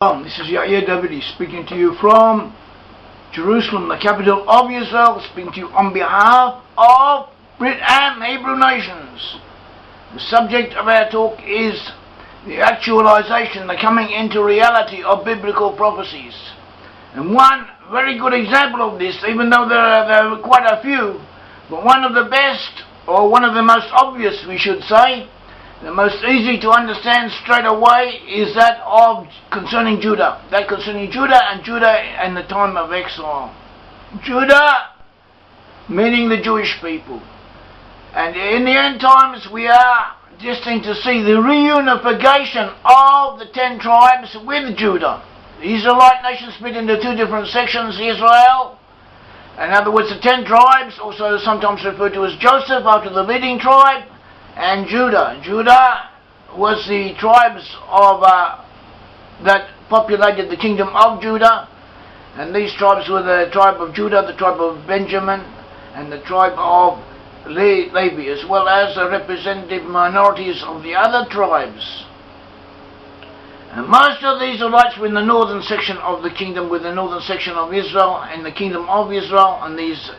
This is Yair Davidi speaking to you from Jerusalem, the capital of Israel, speaking to you on behalf of Brit and Hebrew nations. The subject of our talk is the actualization, the coming into reality of biblical prophecies. And one very good example of this, even though there are quite a few, but one of the best, or one of the most obvious we should say, the most easy to understand straight away is that of concerning Judah. That concerning Judah and the time of exile. Judah, meaning the Jewish people. And in the end times we are destined to see the reunification of the 10 tribes with Judah. The Israelite nation split into two different sections, Israel. In other words, the 10 tribes, also sometimes referred to as Joseph after the leading tribe. And Judah. Judah was the tribes of that populated the kingdom of Judah, and these tribes were the tribe of Judah, the tribe of Benjamin, and the tribe of Levi, as well as the representative minorities of the other tribes. And most of the Israelites were in the northern section of the kingdom, with the northern section of Israel, and the kingdom of Israel, and these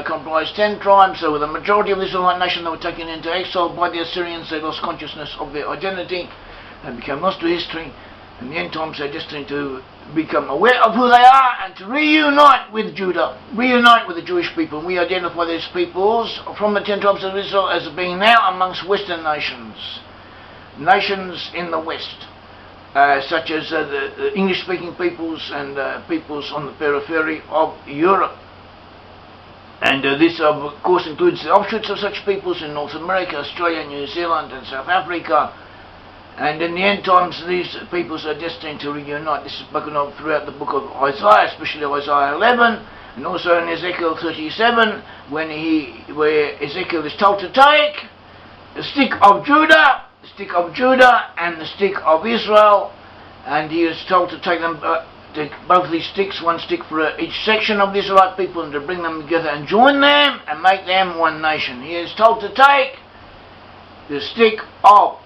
comprised 10 tribes. So with the majority of the Israelite nation that were taken into exile by the Assyrians, they lost consciousness of their identity, they became lost to history. In the end times they're destined to become aware of who they are and to reunite with Judah, reunite with the Jewish people. And we identify these peoples from the 10 tribes of Israel as being now amongst Western nations, nations in the West, such as the English-speaking peoples and peoples on the periphery of Europe. And this of course includes the offshoots of such peoples in North America, Australia, New Zealand and South Africa. And in the end times these peoples are destined to reunite. This is spoken of throughout the book of Isaiah, especially Isaiah 11, and also in Ezekiel 37, where Ezekiel is told to take the stick of Judah, and the stick of Israel, and he is told to take them both these sticks, one stick for each section of the Israelite people, and to bring them together and join them and make them one nation. He is told to take the stick of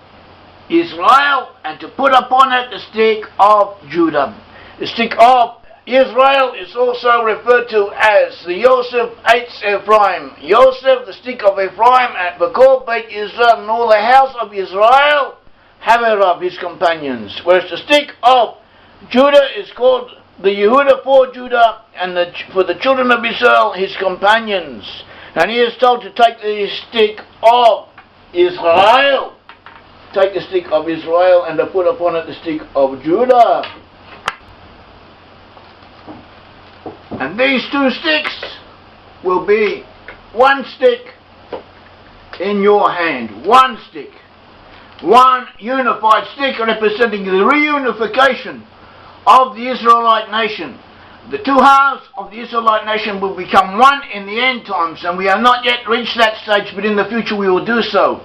Israel and to put upon it the stick of Judah. The stick of Israel is also referred to as the Yosef Eitz Ephraim. Yosef, the stick of Ephraim, at Bakor Beit Israel, and all the house of Israel, Haverav, his companions. Whereas the stick of Judah is called the Yehuda for Judah, and for the children of Israel, his companions. And he is told to take the stick of Israel, take the stick of Israel, and to put upon it the stick of Judah. And these two sticks will be one stick in your hand, one stick, one unified stick representing the reunification of the Israelite nation. The two halves of the Israelite nation will become one in the end times, and we have not yet reached that stage, but in the future we will do so.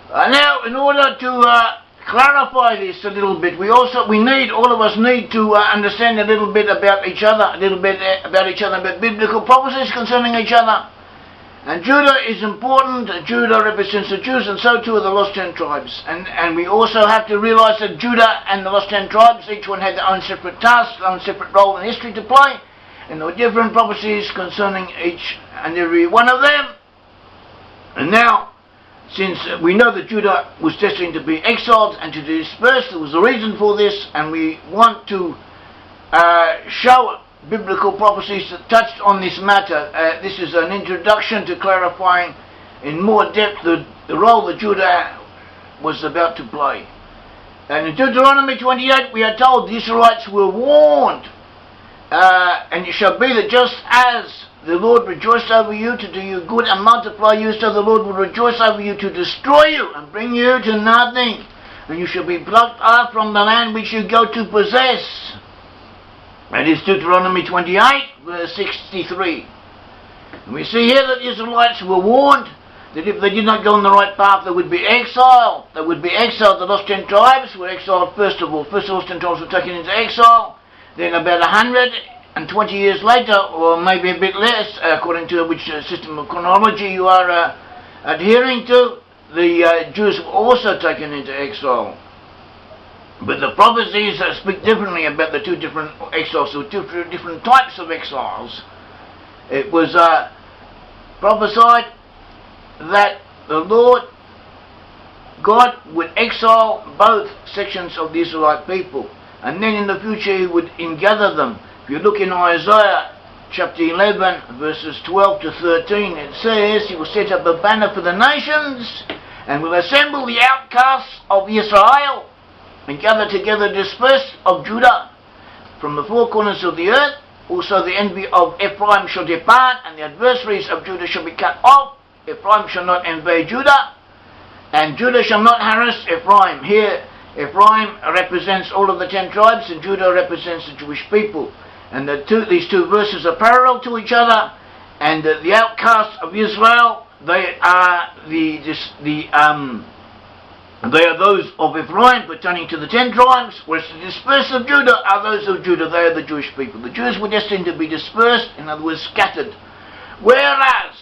Now, in order to clarify this a little bit, all of us need to understand a little bit about each other, about biblical prophecies concerning each other. And Judah is important. Judah represents the Jews, and so too are the lost 10 tribes. And we also have to realize that Judah and the lost 10 tribes, each one had their own separate tasks, their own separate role in history to play, and there were different prophecies concerning each and every one of them. And now, since we know that Judah was destined to be exiled and to disperse, there was a reason for this, and we want to show biblical prophecies that touched on this matter. This is an introduction to clarifying in more depth the role that Judah was about to play. And in Deuteronomy 28 we are told the Israelites were warned, and it shall be that just as the Lord rejoiced over you to do you good and multiply you, so the Lord will rejoice over you to destroy you and bring you to nothing, and you shall be plucked out from the land which you go to possess. That is Deuteronomy 28, verse 63. And we see here that the Israelites were warned that if they did not go on the right path, they would be exiled. They would be exiled. The lost 10 tribes were exiled first of all. First of all, 10 tribes were taken into exile. Then about 120 years later, or maybe a bit less, according to which system of chronology you are adhering to, the Jews were also taken into exile. But the prophecies speak differently about the two different exiles, so two different types of exiles. It was prophesied that the Lord God would exile both sections of the Israelite people, and then in the future He would ingather them. If you look in Isaiah chapter 11 verses 12 to 13, it says, He will set up a banner for the nations and will assemble the outcasts of Israel and gather together the dispersed of Judah from the four corners of the earth. Also the envy of Ephraim shall depart, and the adversaries of Judah shall be cut off. Ephraim shall not invade Judah, and Judah shall not harass Ephraim. Here Ephraim represents all of the 10 tribes, and Judah represents the Jewish people. And these two verses are parallel to each other. And the outcasts of Israel, they are they are those of Ephraim pertaining to the 10 tribes, whereas the dispersed of Judah are those of Judah. They are the Jewish people. The Jews were destined to be dispersed, in other words, scattered. Whereas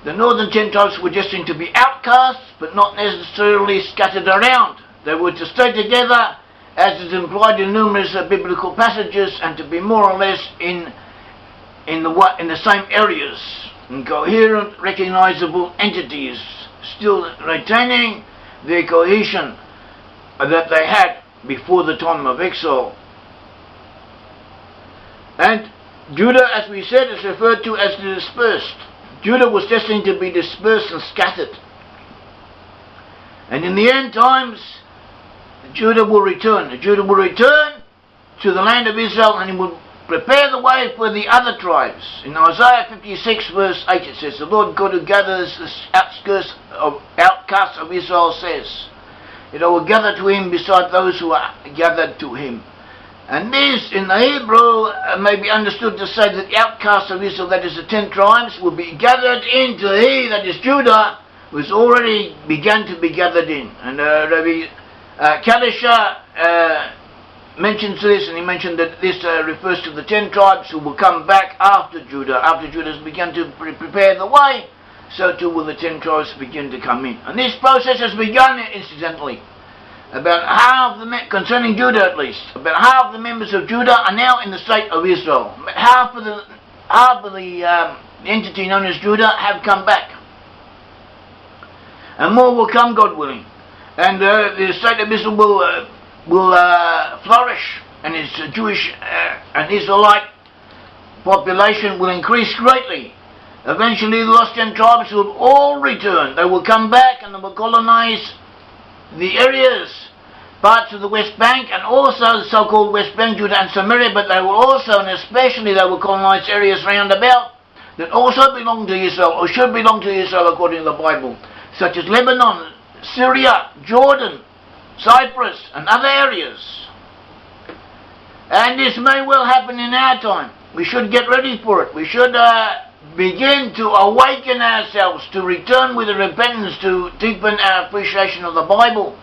the northern 10 tribes were destined to be outcasts, but not necessarily scattered around. They were to stay together, as is implied in numerous biblical passages, and to be more or less in the same areas, incoherent, recognizable entities, still retaining the cohesion that they had before the time of exile. And Judah, as we said, is referred to as the dispersed. Judah was destined to be dispersed and scattered. And in the end times, Judah will return. Judah will return to the land of Israel, and he will prepare the way for the other tribes. In Isaiah 56 verse 8 it says, The Lord God who gathers the outcasts of Israel says, I will gather to him beside those who are gathered to him. And this in the Hebrew may be understood to say that the outcasts of Israel, that is the 10 tribes, will be gathered into he, that is Judah, who has already begun to be gathered in. And Rabbi Kadisha mentions this, and he mentioned that this refers to the 10 tribes who will come back after Judah. After Judah has begun to prepare the way, so too will the 10 tribes begin to come in. And this process has begun, incidentally. About half the concerning Judah at least, about half the members of Judah are now in the state of Israel. Half of the entity known as Judah have come back, and more will come, God willing. And the state of Israel will flourish, and its Jewish and Israelite population will increase greatly. Eventually the lost 10 tribes will all return. They will come back and they will colonize the areas, parts of the West Bank, and also the so-called West Bank, Judah and Samaria, but they will also, and especially, they will colonize areas round about that also belong to Israel, or should belong to Israel according to the Bible, such as Lebanon, Syria, Jordan, Cyprus, and other areas. And this may well happen in our time. We should get ready for it. We should begin to awaken ourselves, to return with a repentance, to deepen our appreciation of the Bible,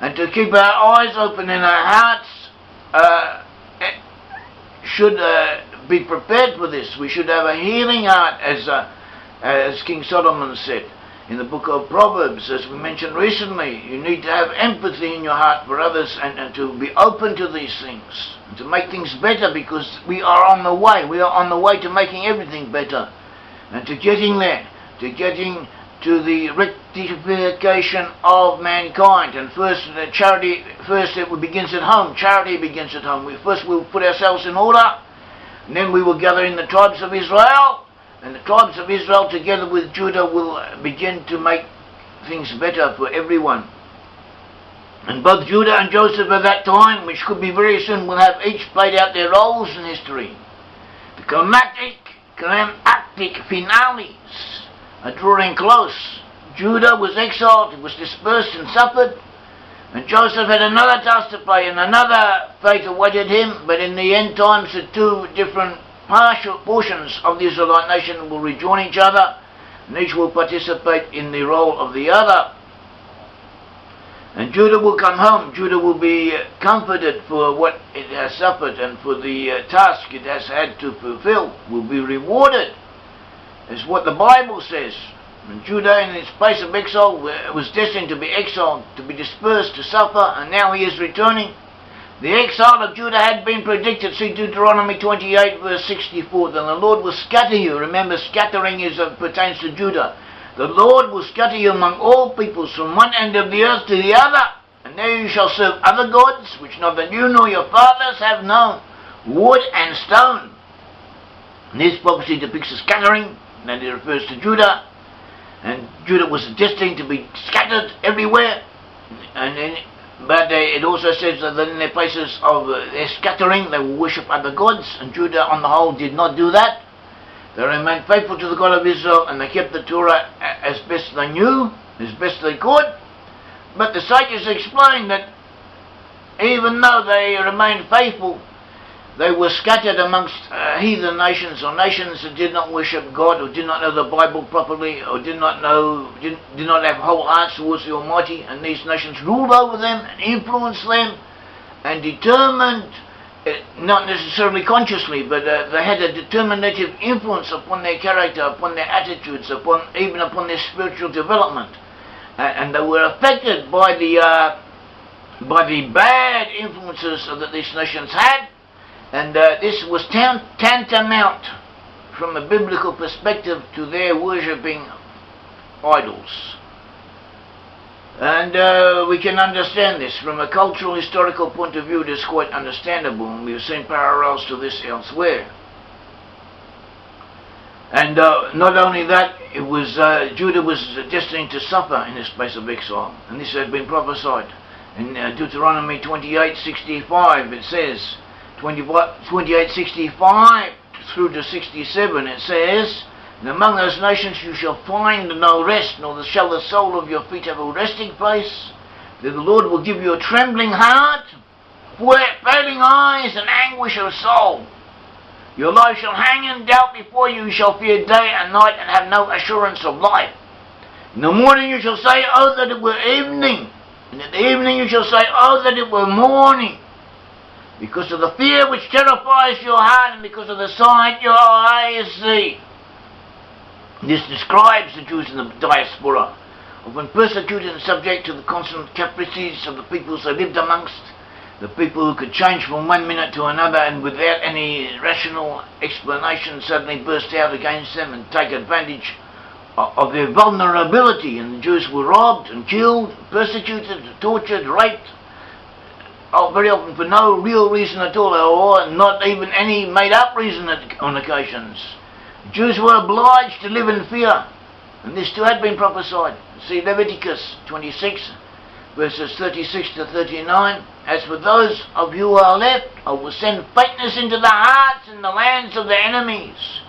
and to keep our eyes open and our hearts should be prepared for this. We should have a healing heart, as King Solomon said in the book of Proverbs, as we mentioned recently. You need to have empathy in your heart for others, and to be open to these things, and to make things better, because we are on the way. We are on the way to making everything better, and to getting there, to getting to the rectification of mankind. And first, charity, it begins at home. Charity begins at home. First we'll put ourselves in order, and then we will gather in the tribes of Israel, and the tribes of Israel together with Judah will begin to make things better for everyone. And both Judah and Joseph at that time, which could be very soon, will have each played out their roles in history. The climactic finales are drawing close. Judah was exiled, he was dispersed and suffered, and Joseph had another task to play, and another fate awaited him. But in the end times, the two different partial portions of the Israelite nation will rejoin each other, and each will participate in the role of the other. And Judah will come home. Judah will be comforted for what it has suffered, and for the task it has had to fulfill will be rewarded. It's what the Bible says. And Judah, in its place of exile, was destined to be exiled, to be dispersed, to suffer, and now he is returning. The exile of Judah had been predicted. See Deuteronomy 28 verse 64. Then the Lord will scatter you. Remember, scattering pertains to Judah. The Lord will scatter you among all peoples from one end of the earth to the other. And there you shall serve other gods, which neither you nor your fathers have known, wood and stone. And this prophecy depicts a scattering, and it refers to Judah. And Judah was destined to be scattered everywhere. But it also says that in their places of their scattering, they will worship other gods. And Judah, on the whole, did not do that. They remained faithful to the God of Israel, and they kept the Torah as best they knew, as best they could. But the sages explain that even though they remained faithful, they were scattered amongst heathen nations, or nations that did not worship God, or did not know the Bible properly, or did not have whole hearts towards the Almighty. And these nations ruled over them and influenced them, and determined, not necessarily consciously, but they had a determinative influence upon their character, upon their attitudes, even upon their spiritual development. And they were affected by the bad influences that these nations had. And this was tantamount, from a biblical perspective, to their worshipping idols. And we can understand this. From a cultural, historical point of view, it is quite understandable, and we've seen parallels to this elsewhere. And not only that, Judah was destined to suffer in this place of exile, and this had been prophesied. In Deuteronomy 28:65, it says, 28:65 through to 67, it says, "And among those nations you shall find no rest, nor shall the sole of your feet have a resting place. That the Lord will give you a trembling heart, failing eyes, and anguish of soul. Your life shall hang in doubt before you. You shall fear day and night, and have no assurance of life. In the morning you shall say, oh, that it were evening. And in the evening you shall say, oh, that it were morning. Because of the fear which terrifies your heart, and because of the sight your eyes see." This describes the Jews in the diaspora, often persecuted and subject to the constant caprices of the peoples they lived amongst, the people who could change from one minute to another and without any rational explanation suddenly burst out against them and take advantage of their vulnerability. And the Jews were robbed and killed, persecuted, tortured, raped, very often for no real reason at all, or not even any made-up reason on occasions. Jews were obliged to live in fear, and this too had been prophesied. See Leviticus 26, verses 36 to 39. "As for those of you who are left, I will send faintness into the hearts in the lands of their enemies.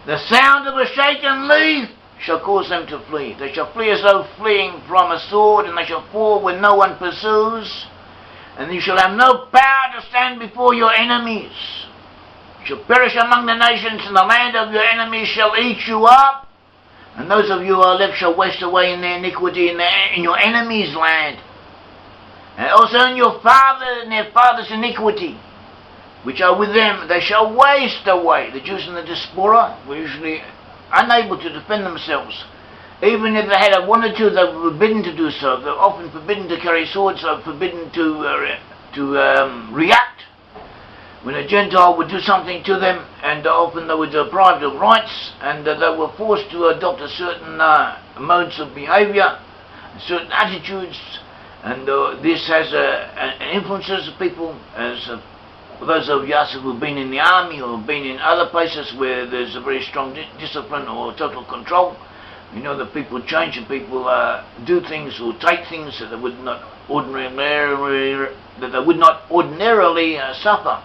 The sound of a shaken leaf shall cause them to flee. They shall flee as though fleeing from a sword, and they shall fall when no one pursues. And you shall have no power to stand before your enemies. You shall perish among the nations, and the land of your enemies shall eat you up. And those of you who are left shall waste away in their iniquity in your enemies' land. And also in your their father's iniquity, which are with them, they shall waste away." The Jews in the Diaspora were usually unable to defend themselves. Even if they had wanted to, they were forbidden to do so. They were often forbidden to carry swords, they were forbidden to react when a Gentile would do something to them, and often they were deprived of rights, and they were forced to adopt a certain modes of behavior, certain attitudes, and this has influences people, as those of us who have been in the army or have been in other places where there's a very strong discipline or total control. You know that people change, and people do things or take things that they would not ordinarily suffer.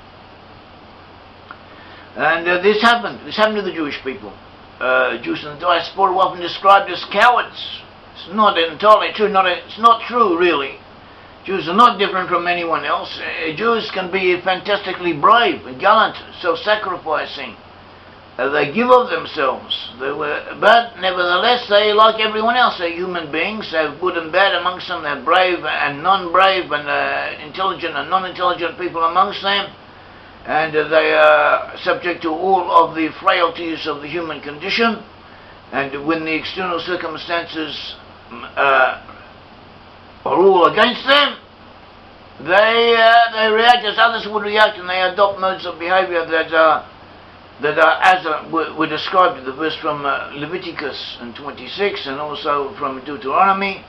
And this happened. This happened to the Jewish people. Jews in the diaspora were often described as cowards. It's not entirely true. It's not true, really. Jews are not different from anyone else. Jews can be fantastically brave and gallant, self-sacrificing. They give of themselves. But nevertheless, they, like everyone else, they're human beings. They have good and bad amongst them. They have brave and non-brave, and intelligent and non-intelligent people amongst them. And they are subject to all of the frailties of the human condition. And when the external circumstances are all against them, they react as others would react, and they adopt modes of behavior that were described in the verse from Leviticus and 26, and also from Deuteronomy.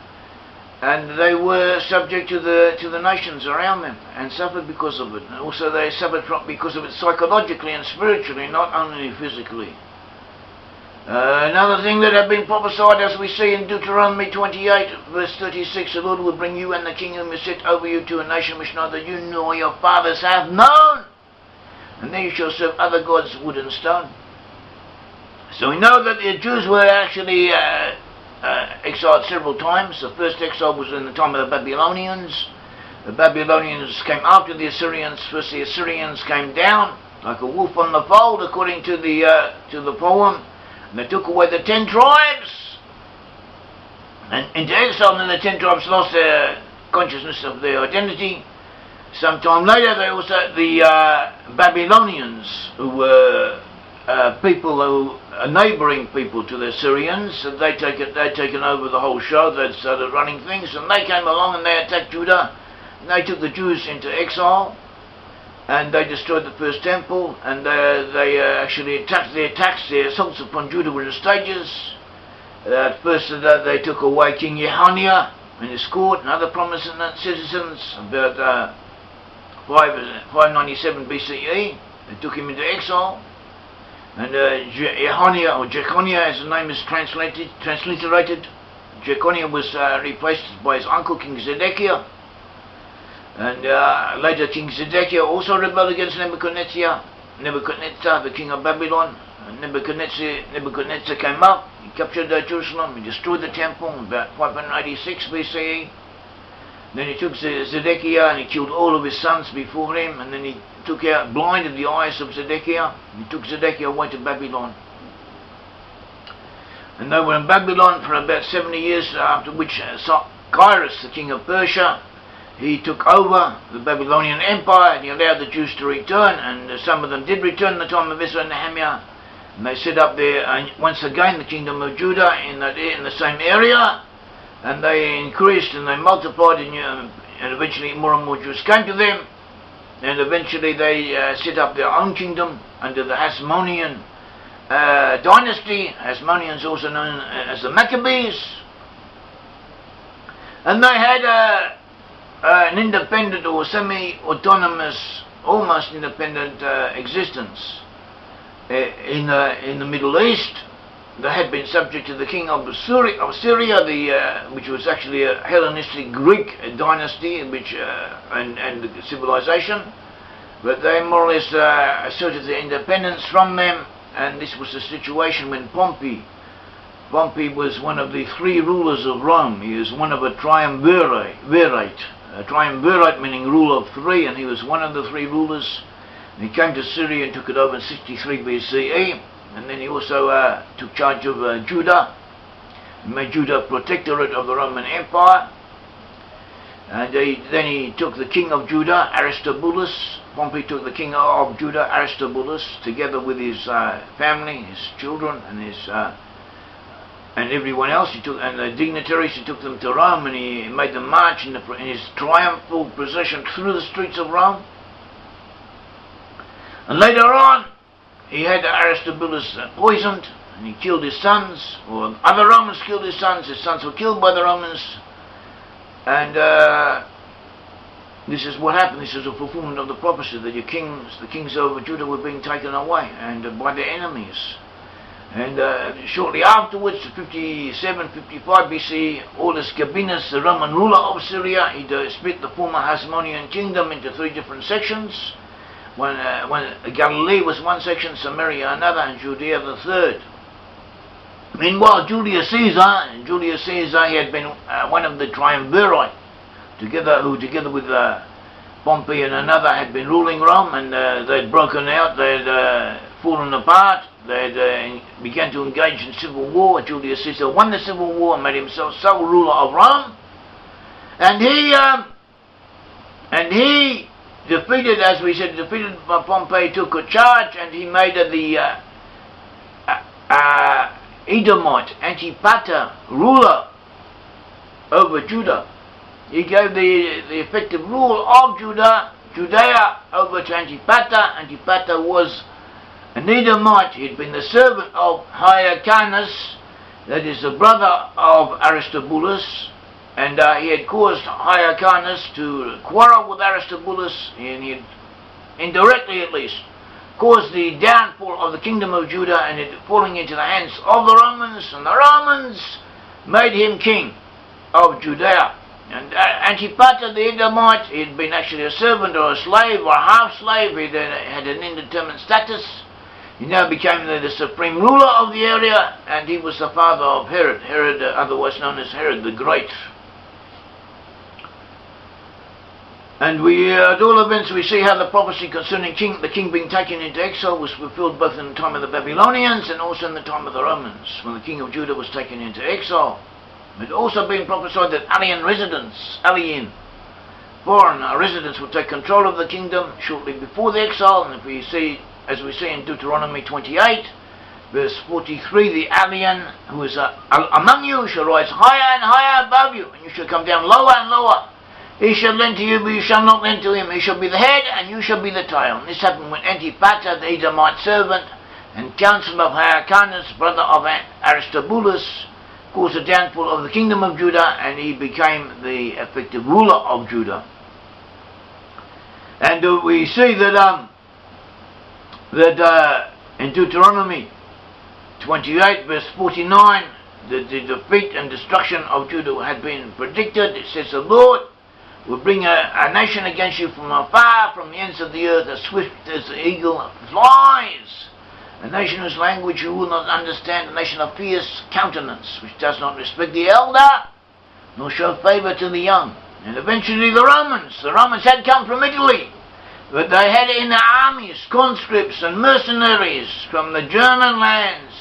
And they were subject to the nations around them and suffered because of it. And also they suffered because of it psychologically and spiritually, not only physically. Another thing that had been prophesied, as we see in Deuteronomy 28, verse 36, the Lord will bring you and the kingdom is set over you to a nation which neither you nor your fathers have known. And then you shall serve other gods, wood and stone. So we know that the Jews were actually exiled several times. The first exile was in the time of the Babylonians. The Babylonians came after the Assyrians. First the Assyrians came down like a wolf on the fold, according to the poem. And they took away the 10 tribes and into exile, and then the 10 tribes lost their consciousness of their identity. Sometime later, the Babylonians, who were people who are neighbouring people to the Syrians, they'd taken over the whole show. They'd started running things, and they came along and they attacked Judah. And they took the Jews into exile, and they destroyed the first temple, and they actually their assaults upon Judah were in stages. At first, they took away King Jehoniah and his court and other prominent citizens. About 597 BCE, they took him into exile. And Jehoniah, or Jeconiah as the name is transliterated, Jeconiah was replaced by his uncle King Zedekiah. And later King Zedekiah also rebelled against Nebuchadnezzar, the king of Babylon. And Nebuchadnezzar came up, he captured Jerusalem, he destroyed the temple in about 586 BCE. Then he took Zedekiah and he killed all of his sons before him, and then he blinded the eyes of Zedekiah. He took Zedekiah away to Babylon. And they were in Babylon for about 70 years, after which Cyrus, the king of Persia, he took over the Babylonian Empire, and he allowed the Jews to return, and some of them did return in the time of Ezra and Nehemiah. And they set up there once again the kingdom of Judah in the same area, and they increased and they multiplied, and eventually more and more Jews came to them, and eventually they set up their own kingdom under the Hasmonean dynasty. Hasmoneans also known as the Maccabees, and they had an independent or semi-autonomous, almost independent existence in the Middle East. They had been subject to the king of Syria, which was actually a Hellenistic Greek dynasty, and civilization. But they more or less asserted their independence from them, and this was the situation when Pompey was one of the 3 rulers of Rome. He was one of a triumvirate. A triumvirate meaning rule of 3, and he was one of the 3 rulers. And he came to Syria and took it over in 63 BCE. And then he also took charge of Judah, and made Judah protectorate of the Roman Empire. And then he took the king of Judah, Aristobulus. Pompey took the king of Judah, Aristobulus, together with his family, his children, and everyone else. And the dignitaries, he took them to Rome, and he made them march in his triumphal procession through the streets of Rome. And later on, he had Aristobulus poisoned, and he killed his sons, or other Romans killed his sons. His sons were killed by the Romans, and this is what happened. This is a fulfillment of the prophecy that the kings over Judah were being taken away, and by their enemies. And shortly afterwards, 57, 55 BC, Aulus Gabinus, the Roman ruler of Syria, he split the former Hasmonean kingdom into 3 different sections. When Galilee was one section, Samaria another, and Judea the third. Meanwhile, Julius Caesar, he had been one of the triumvirate, together with Pompey and another, had been ruling Rome, and they'd broken out, they'd fallen apart, they'd began to engage in civil war. Julius Caesar won the civil war and made himself sole ruler of Rome, and he defeated, as we said, by Pompey, took a charge, and he made the Edomite Antipater ruler over Judah. he gave the effective rule of Judea over to Antipater. Antipater was an Edomite. He had been the servant of Hyrcanus, that is the brother of Aristobulus, and he had caused Hyrcanus to quarrel with Aristobulus, and he had, indirectly at least, caused the downfall of the kingdom of Judah and it falling into the hands of the Romans, and the Romans made him king of Judea. And Antipater the Edomite, he had been actually a servant or a slave or a half-slave. He had an indeterminate status. He now became the supreme ruler of the area, and he was the father of Herod, otherwise known as Herod the Great. And at all events we see how the prophecy concerning the king being taken into exile was fulfilled both in the time of the Babylonians and also in the time of the Romans, when the king of Judah was taken into exile. It had also been prophesied that alien foreign residents would take control of the kingdom shortly before the exile. And as we see in Deuteronomy 28, verse 43, the alien who is among you shall rise higher and higher above you, and you shall come down lower and lower. He shall lend to you, but you shall not lend to him. He shall be the head, and you shall be the tail. And this happened when Antipater, the Edomite servant and counselor of Hyrcanus, brother of Aristobulus, caused the downfall of the kingdom of Judah, and he became the effective ruler of Judah. And we see that in Deuteronomy 28, verse 49, the defeat and destruction of Judah had been predicted. It says, the Lord will bring a nation against you from afar, from the ends of the earth, as swift as the eagle flies. A nation whose language you will not understand, a nation of fierce countenance, which does not respect the elder, nor show favor to the young. And eventually the Romans had come from Italy, but they had in their armies conscripts and mercenaries from the German lands,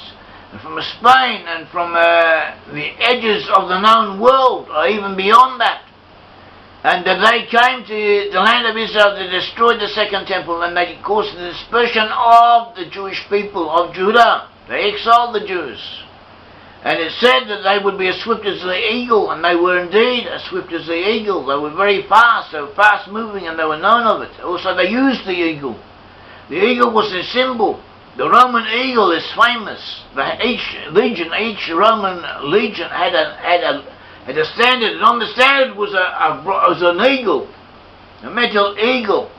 and from Spain, and from the edges of the known world, or even beyond that. And they came to the land of Israel, they destroyed the second temple, and they caused the dispersion of the Jewish people of Judah. They exiled the Jews. And it said that they would be as swift as the eagle, and they were indeed as swift as the eagle. They were very fast, they were fast moving, and they were known of it. Also they used the eagle. The eagle was a symbol. The Roman eagle is famous. Each Roman legion had a standard, and on the standard was an eagle, a metal eagle,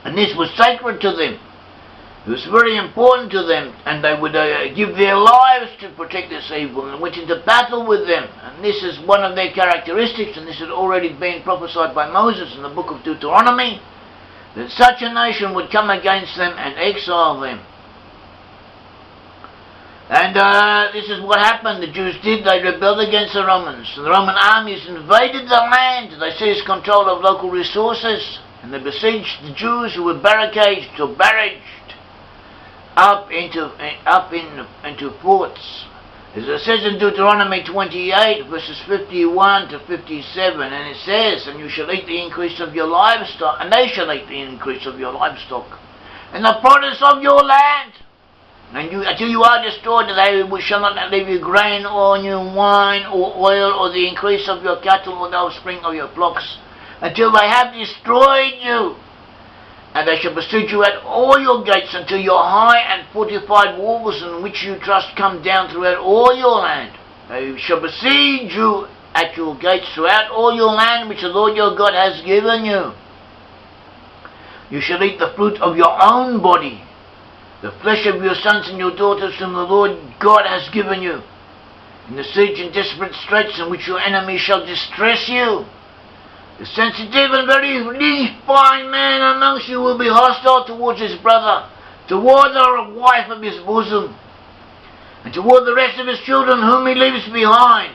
and this was sacred to them. It was very important to them, and they would give their lives to protect this eagle, and went into battle with them. And this is one of their characteristics, and this had already been prophesied by Moses in the book of Deuteronomy, that such a nation would come against them and exile them. And this is what happened. The Jews did. They rebelled against the Romans. The Roman armies invaded the land. They seized control of local resources, and they besieged the Jews, who were barraged up into forts. As it says in Deuteronomy 28, verses 51 to 57, and it says, and you shall eat the increase of your livestock, and they shall eat the increase of your livestock, and the produce of your land. And until you are destroyed, they shall not leave you grain, or new wine, or oil, or the increase of your cattle, or the offspring of your flocks, until they have destroyed you. And they shall besiege you at all your gates, until your high and fortified walls, in which you trust, come down throughout all your land. They shall besiege you at your gates throughout all your land, which the Lord your God has given you. You shall eat the fruit of your own body, the flesh of your sons and your daughters, whom the Lord God has given you, in the siege and desperate straits in which your enemy shall distress you. The sensitive and very refined man amongst you will be hostile towards his brother, toward the wife of his bosom, and toward the rest of his children whom he leaves behind.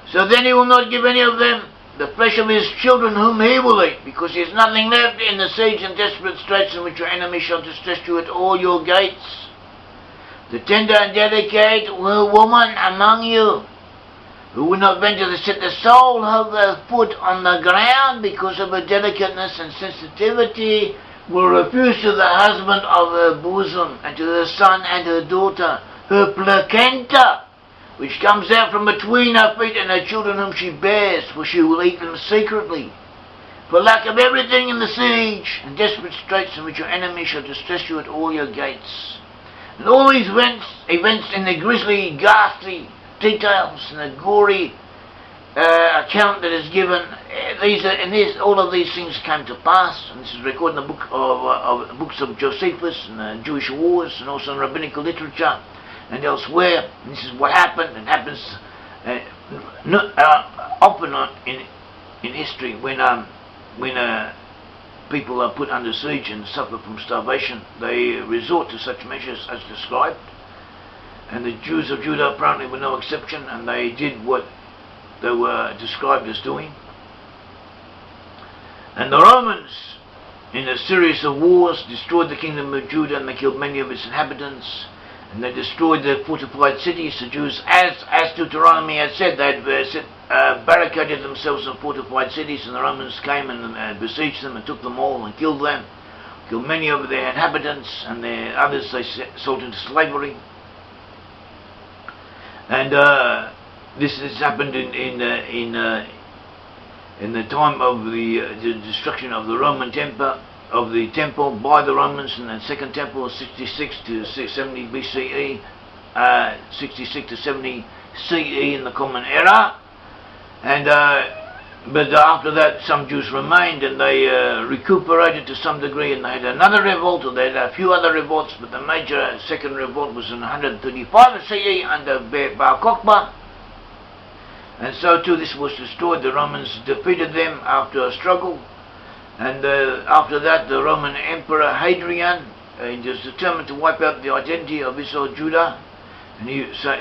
So then he will not give any of them the flesh of his children whom he will eat, because there is nothing left in the siege and desperate straits in which your enemy shall distress you at all your gates. The tender and delicate woman among you, who will not venture to set the sole of her foot on the ground because of her delicateness and sensitivity, will refuse to the husband of her bosom, and to her son and her daughter, her placenta, which comes out from between her feet and her children whom she bears, for she will eat them secretly. For lack of everything in the siege and desperate straits in which your enemy shall distress you at all your gates. And all these events in the grisly, ghastly details and the gory account that is given, all of these things came to pass, and this is recorded in the books of Josephus and the Jewish wars, and also in rabbinical literature and elsewhere. And this is what happened, and happens often in history when people are put under siege and suffer from starvation. They resort to such measures as described, and the Jews of Judah apparently were no exception, and they did what they were described as doing. And the Romans, in a series of wars, destroyed the kingdom of Judah, and they killed many of its inhabitants, and they destroyed the fortified cities. The Jews, as Deuteronomy had said, they had barricaded themselves in fortified cities, and the Romans came and besieged them and took them all and killed them, killed many of their inhabitants, and others they sold into slavery. And this has happened in the time of the destruction of the Roman temple, by the Romans in the Second Temple, 66 to 70 BCE, 66 to 70 CE in the Common Era, and but after that some Jews remained, and they recuperated to some degree, and they had another revolt, or they had a few other revolts, but the major second revolt was in 135 CE under Bar Kokhba. And so too this was destroyed. The Romans defeated them after a struggle, and after that the Roman Emperor Hadrian was determined to wipe out the identity of Israel, Judah, and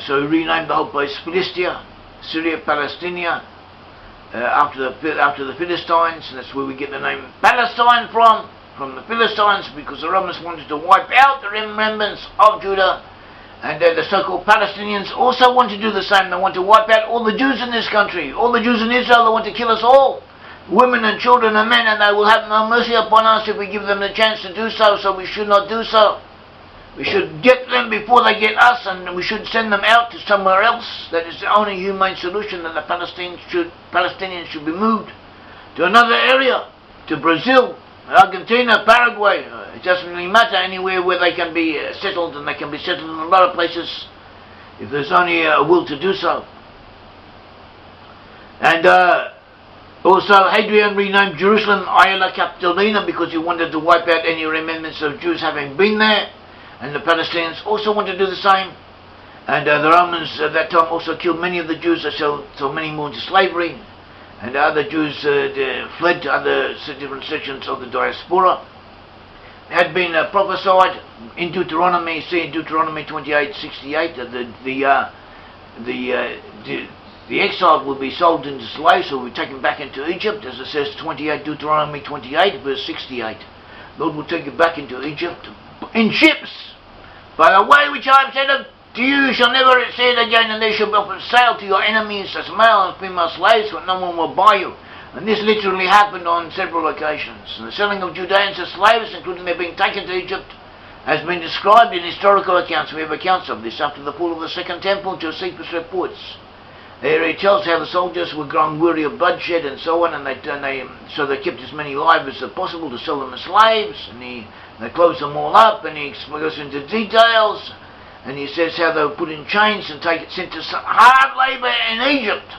so he renamed the whole place Philistia, Syria, Palestina, after the Philistines, and that's where we get the name Palestine from the Philistines, because the Romans wanted to wipe out the remnants of Judah. And the so-called Palestinians also want to do the same. They want to wipe out all the Jews in this country, all the Jews in Israel. They want to kill us all, women and children and men, and they will have no mercy upon us if we give them the chance to do so. So we should not do so. We should get them before they get us, and we should send them out to somewhere else. That is the only humane solution, that the Palestinians should be moved to another area, to Brazil, Argentina, Paraguay. It doesn't really matter, anywhere where they can be settled, and they can be settled in a lot of places if there's only a will to do so. And also Hadrian renamed Jerusalem Aelia Capitolina, because he wanted to wipe out any remnants of Jews having been there, and the Palestinians also wanted to do the same. And the Romans at that time also killed many of the Jews. They sold many more into slavery, and other Jews fled to other different sections of the Diaspora. It had been prophesied in Deuteronomy, see in Deuteronomy 28:68, that the exiled will be sold into slaves, or will be taken back into Egypt, as it says Deuteronomy 28 verse 68. Lord will take you back into Egypt in ships, by the way which I have said to you, you shall never see it again, and they shall be offered sale to your enemies as male and female slaves, but no one will buy you. And this literally happened on several occasions. And the selling of Judeans as slaves, including their being taken to Egypt, has been described in historical accounts. We have accounts of this. After the fall of the Second Temple, Josephus reports. There he tells how the soldiers were growing weary of bloodshed and so on, and so they kept as many alive as possible to sell them as slaves, and they closed them all up, and he goes into details, and he says how they were put in chains and sent to hard labour in Egypt.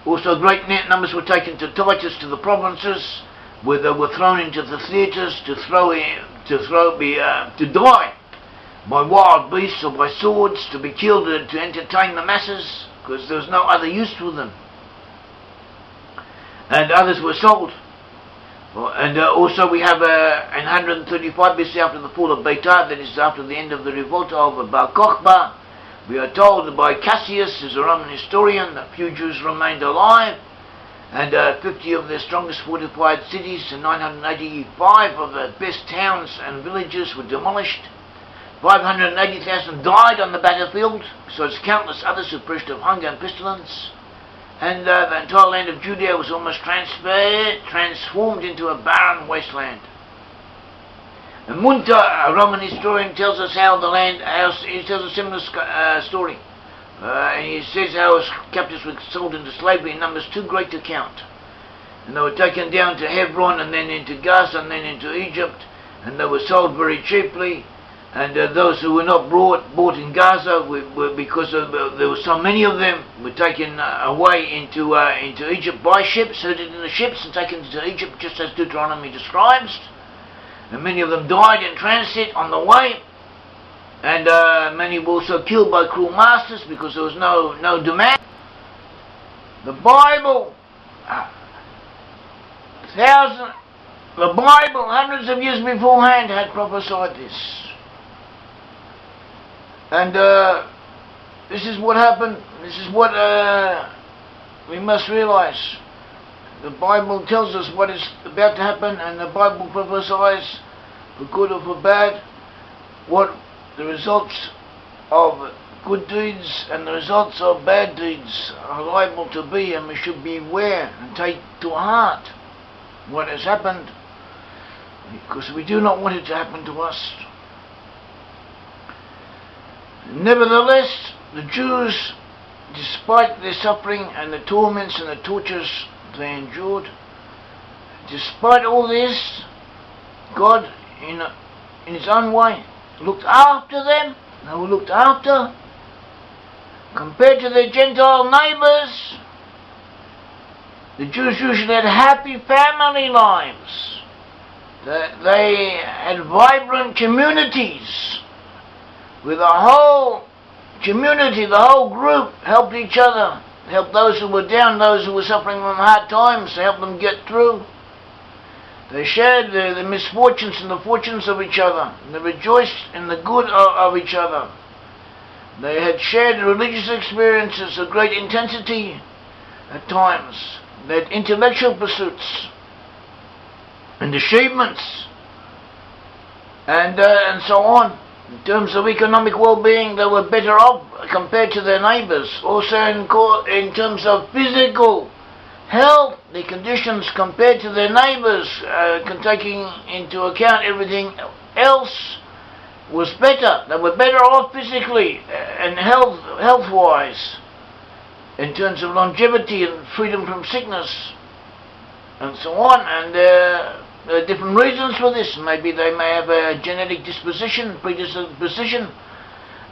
Also great numbers were taken to Titus, to the provinces, where they were thrown into the theatres to die by wild beasts or by swords, to be killed to entertain the masses, because there was no other use for them. And others were sold. And also we have in 135 BC, after the fall of Beitar, that is after the end of the revolt of Bar Kokhba, we are told by Cassius, who's a Roman historian, that few Jews remained alive, and 50 of their strongest fortified cities and 985 of the best towns and villages were demolished. 580,000 died on the battlefield, besides countless others who perished of hunger and pestilence. And the entire land of Judea was almost transformed into a barren wasteland. And Munter, a Roman historian, tells us he tells a similar story. And he says how his captives were sold into slavery in numbers too great to count. And they were taken down to Hebron and then into Gaza and then into Egypt, and they were sold very cheaply. And those who were not bought in Gaza were because there were so many of them, were taken away into Egypt by ships, herded in the ships and taken to Egypt, just as Deuteronomy describes. And many of them died in transit on the way. And many were also killed by cruel masters because there was no demand. The Bible, hundreds of years beforehand, had prophesied this. And this is what happened. This is what we must realize. The Bible tells us what is about to happen, and the Bible prophesies, for good or for bad, what the results of good deeds and the results of bad deeds are liable to be, and we should be aware and take to heart what has happened, because we do not want it to happen to us. Nevertheless, the Jews, despite their suffering and the torments and the tortures they endured, despite all this, God, in His own way, looked after them. They were looked after. Compared to their Gentile neighbours, the Jews usually had happy family lives. They had vibrant communities, with the whole community, the whole group helped each other, helped those who were down, those who were suffering from hard times, to help them get through. They shared the misfortunes and the fortunes of each other, and they rejoiced in the good of each other. They had shared religious experiences of great intensity at times. They had intellectual pursuits and achievements, and so on. In terms of economic well-being, they were better off compared to their neighbours. Also in terms of physical health, the conditions compared to their neighbours, taking into account everything else, was better. They were better off physically and health-wise, in terms of longevity and freedom from sickness, and so on. And there are different reasons for this. Maybe they may have a genetic predisposition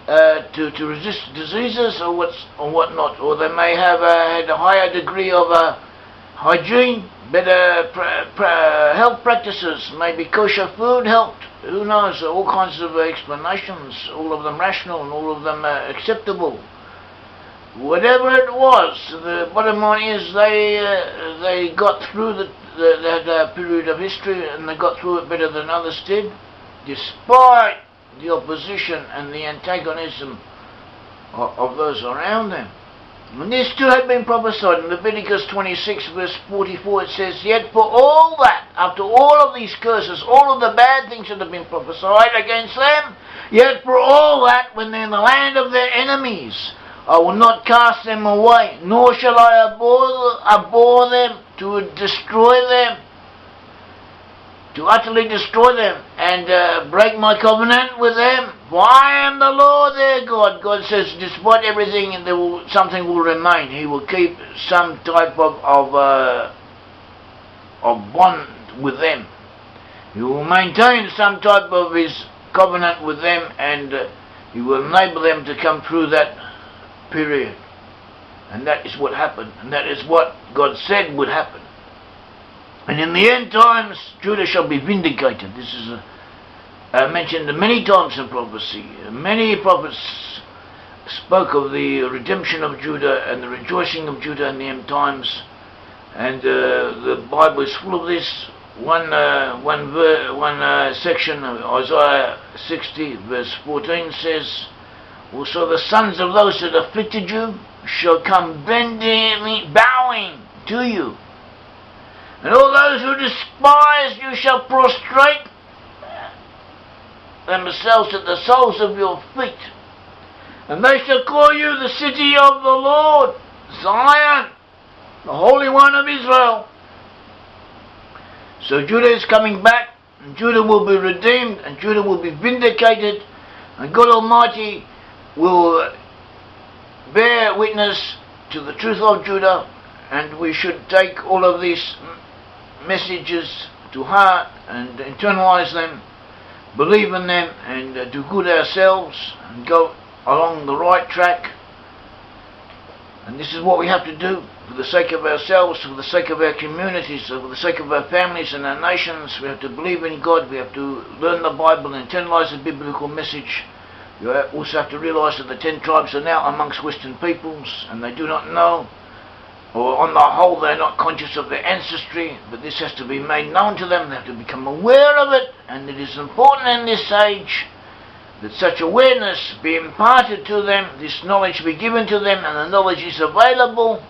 to resist diseases or whatnot, or they may have had a higher degree of hygiene, better health practices. Maybe kosher food helped. Who knows? All kinds of explanations, all of them rational and all of them acceptable. Whatever it was, the bottom line is they got through that period of history, and they got through it better than others did, despite the opposition and the antagonism of those around them. And this too had been prophesied. In Leviticus 26 verse 44 it says, "Yet for all that, after all of these curses, all of the bad things that have been prophesied against them, yet for all that, when they're in the land of their enemies, I will not cast them away, nor shall I abhor them, to destroy them, to utterly destroy them, and break my covenant with them. For I am the Lord their God." God says, despite everything, something will remain. He will keep some type of bond with them. He will maintain some type of His covenant with them, and He will enable them to come through that period. And that is what happened, and that is what God said would happen. And in the end times, Judah shall be vindicated. This is mentioned many times in prophecy. Many prophets spoke of the redemption of Judah and the rejoicing of Judah in the end times, and the Bible is full of this. One section of Isaiah 60 verse 14 says, "Also the sons of those that afflicted you shall come bowing to you, and all those who despise you shall prostrate themselves at the soles of your feet. And they shall call you the city of the Lord, Zion, the Holy One of Israel." So Judah is coming back, and Judah will be redeemed, and Judah will be vindicated, and God Almighty will bear witness to the truth of Judah, and we should take all of these messages to heart and internalize them, believe in them, and do good ourselves and go along the right track. And this is what we have to do for the sake of ourselves, for the sake of our communities, for the sake of our families and our nations. We have to believe in God. We have to learn the Bible and internalize the biblical message. You also have to realize that the 10 tribes are now amongst Western peoples, and they do not know, or on the whole they are not conscious of their ancestry, but this has to be made known to them. They have to become aware of it, and it is important in this age that such awareness be imparted to them, this knowledge be given to them, and the knowledge is available.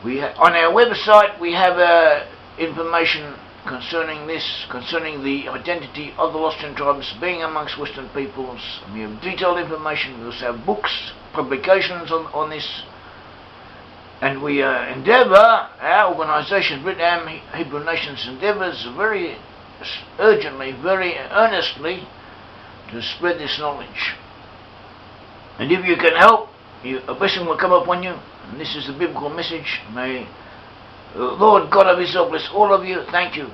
On our website we have information concerning this, concerning the identity of the lost 10 tribes being amongst Western peoples. We have detailed information. We also have books, publications on this. And we endeavour, our organisation, Britain Hebrew Nations, endeavours very urgently, very earnestly to spread this knowledge. And if you can help, a blessing will come upon you. And this is the biblical message. May the Lord God of Israel bless all of you. Thank you.